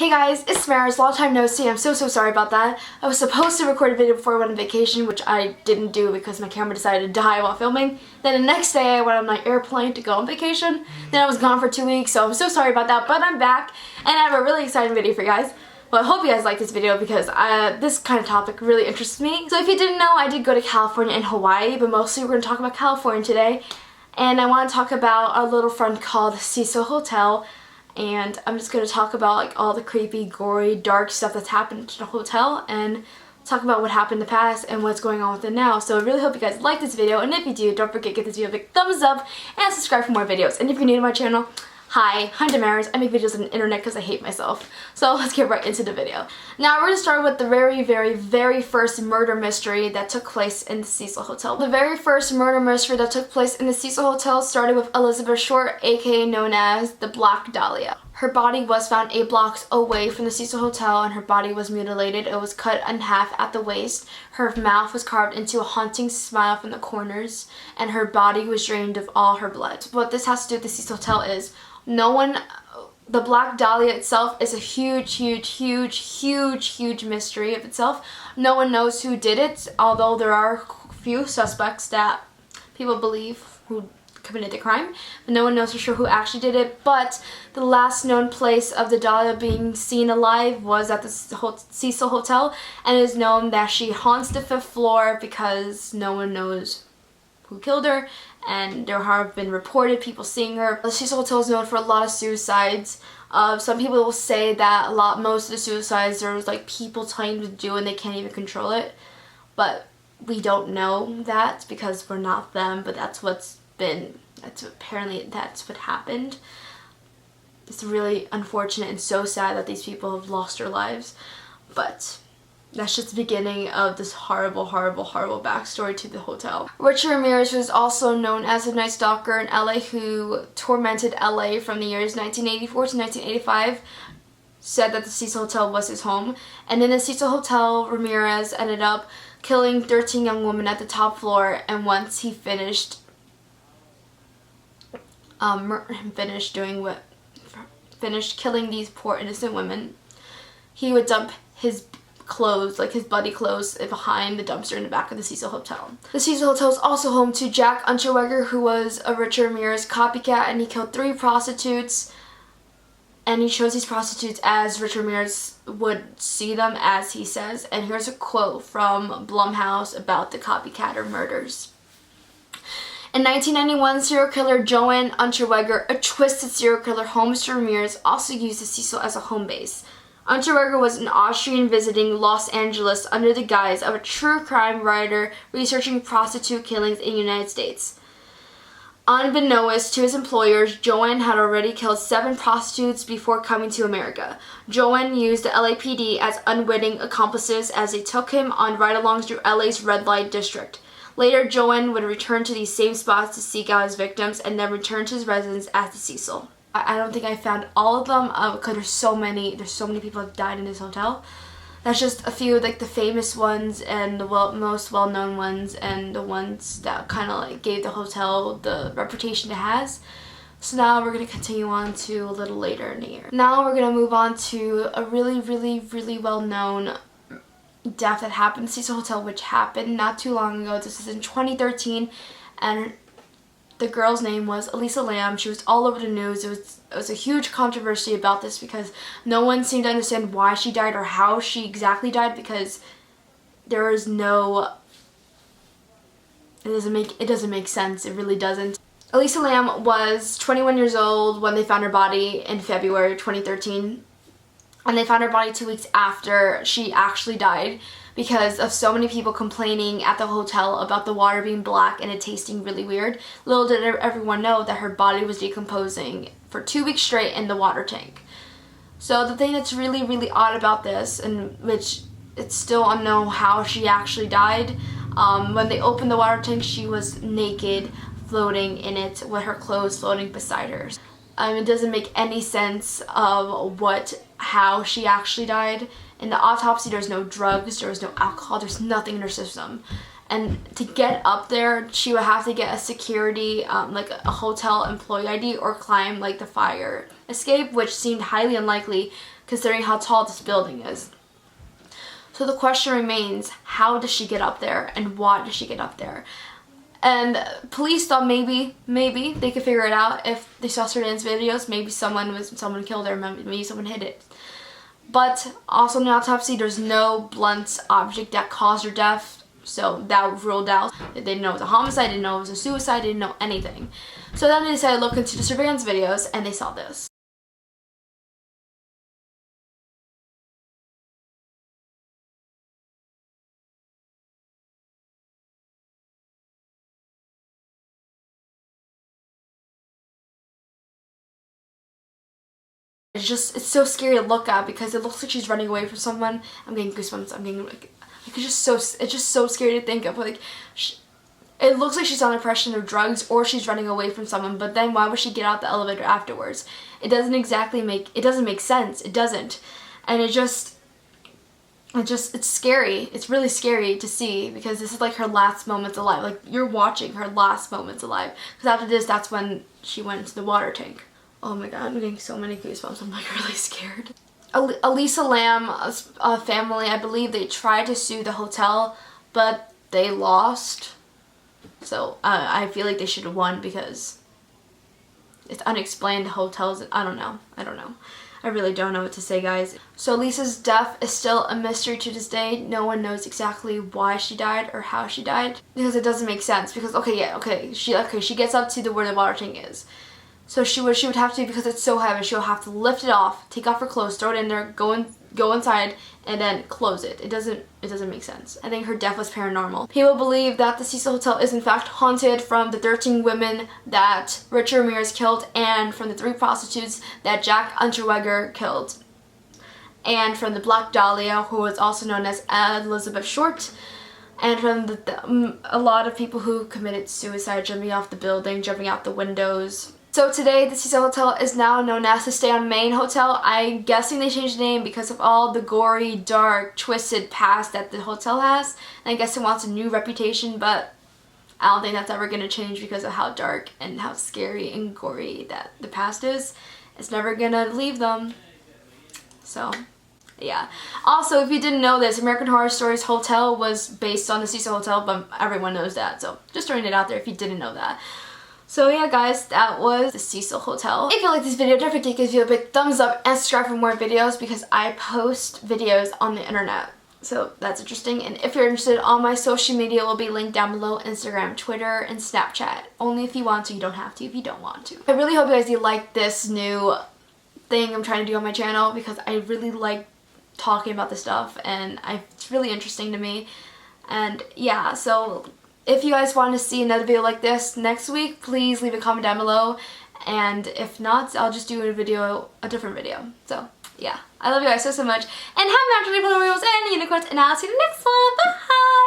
Hey guys, it's Damaris. Long time no see. I'm so sorry about that. I was supposed to record a video before I went on vacation, which I didn't do because my camera decided to die while filming. Then the next day I went on my airplane to go on vacation. Then I was gone for 2 weeks, so I'm so sorry about that, but I'm back and I have a really exciting video for you guys. Well, I hope you guys like this video because this kind of topic really interests me. So if you didn't know, I did go to California and Hawaii, but mostly we're going to talk about California today. And I want to talk about a little friend called Cecil Hotel. And I'm just going to talk about like all the creepy, gory, dark stuff that's happened to the hotel and talk about what happened in the past and what's going on with it now. So I really hope you guys like this video, and if you do, don't forget to give this video a big thumbs up and subscribe for more videos. And if you're new to my channel, hi, I'm Damaris. I make videos on the internet because I hate myself. So let's get right into the video. Now we're going to start with the very first murder mystery that took place in the Cecil Hotel. The very first murder mystery that took place in the Cecil Hotel started with Elizabeth Short, aka known as the Black Dahlia. Her body was found 8 blocks away from the Cecil Hotel and her body was mutilated. It was cut in half at the waist. Her mouth was carved into a haunting smile from the corners and her body was drained of all her blood. What this has to do with the Cecil Hotel is the Black Dahlia itself is a huge mystery of itself. No one knows who did it, although there are a few suspects that people believe who committed the crime, but no one knows for sure who actually did it. But the last known place of the Dahlia being seen alive was at the Cecil Hotel, and it is known that she haunts the 5th floor because no one knows who killed her, and there have been reported people seeing her. The Cecil Hotel is known for a lot of suicides. Some people will say that most of the suicides there was like people telling them to do and they can't even control it, but we don't know that because we're not them. But that's what happened. It's really unfortunate and so sad that these people have lost their lives, but that's just the beginning of this horrible backstory to the hotel. Richard Ramirez was also known as a Night Stalker in LA who tormented LA from the years 1984 to 1985, said that the Cecil Hotel was his home. And in the Cecil Hotel, Ramirez ended up killing 13 young women at the top floor, and once he finished killing these poor innocent women, he would dump his clothes, like his bloody clothes, behind the dumpster in the back of the Cecil Hotel. The Cecil Hotel is also home to Jack Unterweger, who was a Richard Ramirez copycat, and he killed 3 prostitutes, and he chose these prostitutes as Richard Ramirez would see them, as he says. And here's a quote from Blumhouse about the copycatter murders. In 1991, serial killer Joanne Unterweger, a twisted serial killer homestead Ramirez, also used the Cecil as a home base. Unterweger was an Austrian visiting Los Angeles under the guise of a true crime writer researching prostitute killings in the United States. Unbeknownst to his employers, Joanne had already killed 7 prostitutes before coming to America. Joanne used the LAPD as unwitting accomplices as they took him on ride-alongs through LA's red light district. Later, Joanne would return to these same spots to seek out his victims and then return to his residence at the Cecil. I don't think I found all of them because there's so many people have died in this hotel. That's just a few, like the famous ones and the most well-known ones and the ones that kind of like gave the hotel the reputation it has. So now we're going to continue on to a little later in the year. Now we're going to move on to a really well-known death that happened at Cecil Hotel, which happened not too long ago. This is in 2013, and the girl's name was Elisa Lam. She was all over the news. It was a huge controversy about this because no one seemed to understand why she died or how she exactly died, because there is no, it doesn't make sense. It really doesn't. Elisa Lam was 21 years old when they found her body in February 2013. And they found her body 2 weeks after she actually died because of so many people complaining at the hotel about the water being black and it tasting really weird. Little did everyone know that her body was decomposing for 2 weeks straight in the water tank. So the thing that's really odd about this, and which it's still unknown how she actually died, when they opened the water tank, she was naked, floating in it with her clothes floating beside her. It doesn't make any sense of how she actually died. In the autopsy, there's no drugs, there was no alcohol, there's nothing in her system. And to get up there, she would have to get a security, like a hotel employee ID, or climb like the fire escape, which seemed highly unlikely considering how tall this building is. So the question remains, how does she get up there and why does she get up there? And police thought maybe they could figure it out if they saw certain videos. Maybe someone killed her, maybe someone hit it. But also in the autopsy, there's no blunt object that caused her death, so that ruled out. They didn't know it was a homicide, they didn't know it was a suicide, they didn't know anything. So then they decided to look into the surveillance videos, and they saw this. It's so scary to look at because it looks like she's running away from someone. I'm getting goosebumps. I'm getting like it's just so scary to think of. Like, it looks like she's on impression of drugs or she's running away from someone. But then why would she get out the elevator afterwards? It doesn't make sense. It doesn't, and it's scary. It's really scary to see because this is like her last moments alive. Like, you're watching her last moments alive. Because after this, that's when she went into the water tank. Oh my god, I'm getting so many goosebumps. I'm like really scared. Elisa Lam's family, I believe they tried to sue the hotel, but they lost. So I feel like they should have won because it's unexplained. Hotels, I don't know. I really don't know what to say, guys. So Lisa's death is still a mystery to this day. No one knows exactly why she died or how she died because it doesn't make sense. Because she gets up to where the water tank is. So she would have to, because it's so heavy, she'll have to lift it off, take off her clothes, throw it in there, go inside, and then close it. It doesn't make sense. I think her death was paranormal. People believe that the Cecil Hotel is in fact haunted from the 13 women that Richard Ramirez killed, and from the 3 prostitutes that Jack Unterweger killed, and from the Black Dahlia, who was also known as Elizabeth Short, and from a lot of people who committed suicide, jumping off the building, jumping out the windows. So today, the Cecil Hotel is now known as the Stay on Main Hotel. I'm guessing they changed the name because of all the gory, dark, twisted past that the hotel has. And I guess it wants a new reputation, but I don't think that's ever going to change because of how dark and how scary and gory that the past is. It's never going to leave them. So, yeah. Also, if you didn't know this, American Horror Stories Hotel was based on the Cecil Hotel, but everyone knows that. So, just throwing it out there if you didn't know that. So yeah, guys, that was the Cecil Hotel. If you like this video, don't forget to give it a big thumbs up and subscribe for more videos because I post videos on the internet. So that's interesting. And if you're interested, all my social media will be linked down below: Instagram, Twitter, and Snapchat. Only if you want to. You don't have to if you don't want to. I really hope you guys like this new thing I'm trying to do on my channel because I really like talking about this stuff and it's really interesting to me. And yeah, so if you guys want to see another video like this next week, please leave a comment down below. And if not, I'll just do a different video. So yeah, I love you guys so much. And have a natural people, and unicorns, and I'll see you in the next one. Bye!